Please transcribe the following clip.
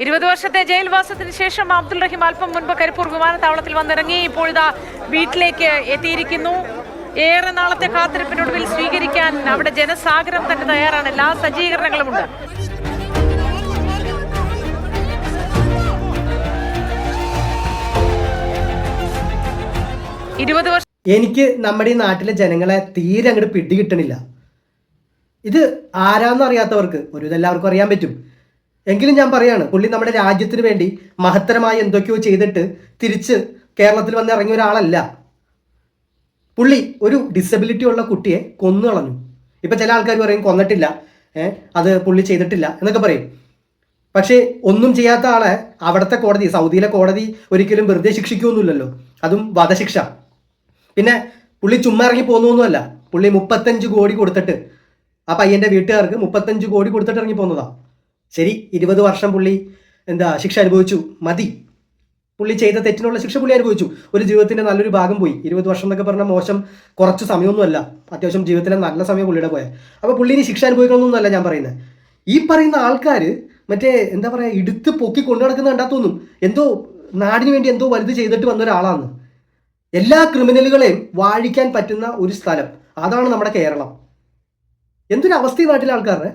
20 വർഷത്തെ ജയിൽവാസത്തിന് ശേഷം അബ്ദുൾ റഹീം അല്പം മുൻപ് കരിപ്പൂർ വിമാനത്താവളത്തിൽ വന്നിറങ്ങി. ഇപ്പോഴിതാ വീട്ടിലേക്ക് എത്തിയിരിക്കുന്നു. ഏറെ നാളത്തെ കാത്തിരിപ്പിനൊടുവിൽ സ്വീകരിക്കാൻ അവിടെ ജനസാഗരം തന്നെ തയ്യാറാണ്. എല്ലാ സജ്ജീകരണങ്ങളുമുണ്ട്. എനിക്ക് നമ്മുടെ ഈ നാട്ടിലെ ജനങ്ങളെ തീരെ അങ്ങോട്ട് പിടികിട്ടണില്ല. ഇത് ആരാന്ന് അറിയാത്തവർക്ക് ഒരു ഇതെല്ലാവർക്കും അറിയാൻ പറ്റും. എങ്കിലും ഞാൻ പറയാണ്, പുള്ളി നമ്മുടെ രാജ്യത്തിന് വേണ്ടി മഹത്തരമായി എന്തൊക്കെയോ ചെയ്തിട്ട് തിരിച്ച് കേരളത്തിൽ വന്ന് ഇറങ്ങിയ ഒരാളല്ല. പുള്ളി ഒരു ഡിസബിലിറ്റി ഉള്ള കുട്ടിയെ കൊന്നു കളഞ്ഞു. ഇപ്പം ചില ആൾക്കാർ പറയും കൊന്നിട്ടില്ല, അത് പുള്ളി ചെയ്തിട്ടില്ല എന്നൊക്കെ പറയും. പക്ഷേ ഒന്നും ചെയ്യാത്ത ആളെ അവിടുത്തെ കോടതി, സൗദിയിലെ കോടതി ഒരിക്കലും വെറുതെ ശിക്ഷിക്കുകയൊന്നുമില്ലല്ലോ, അതും വധശിക്ഷ. പിന്നെ പുള്ളി ചുമ്മാ ഇറങ്ങി പോകുന്നൊന്നുമല്ല. പുള്ളി 35 കോടി കൊടുത്തിട്ട്, ആ പയ്യൻ്റെ വീട്ടുകാർക്ക് 35 കോടി കൊടുത്തിട്ട് ഇറങ്ങി പോകുന്നതാ. ശരി, 20 വർഷം പുള്ളി ശിക്ഷ അനുഭവിച്ചു, മതി. പുള്ളി ചെയ്ത തെറ്റിനുള്ള ശിക്ഷ പുള്ളി അനുഭവിച്ചു. ഒരു ജീവിതത്തിൻ്റെ നല്ലൊരു ഭാഗം പോയി. 20 വർഷം എന്നൊക്കെ പറഞ്ഞാൽ മോശം കുറച്ച് സമയമൊന്നുമല്ല, അത്യാവശ്യം ജീവിതത്തിലെ നല്ല സമയം പുള്ളിയുടെ പോയത്. അപ്പോൾ പുള്ളി ഇനി ശിക്ഷ അനുഭവിക്കണമെന്നല്ല ഞാൻ പറയുന്നത്. ഈ പറയുന്ന ആൾക്കാർ മറ്റേ ഇടുത്ത് പൊക്കി കൊണ്ടു നടക്കുന്ന കണ്ടാൽ തോന്നും എന്തോ നാടിന് വേണ്ടി എന്തോ വലുത് ചെയ്തിട്ട് വന്ന ഒരാളാണ്. എല്ലാ ക്രിമിനലുകളെയും വാഴിക്കാൻ പറ്റുന്ന ഒരു സ്ഥലം, അതാണ് നമ്മുടെ കേരളം. എന്തൊരു അവസ്ഥ നാട്ടിലെ ആൾക്കാരുടെ.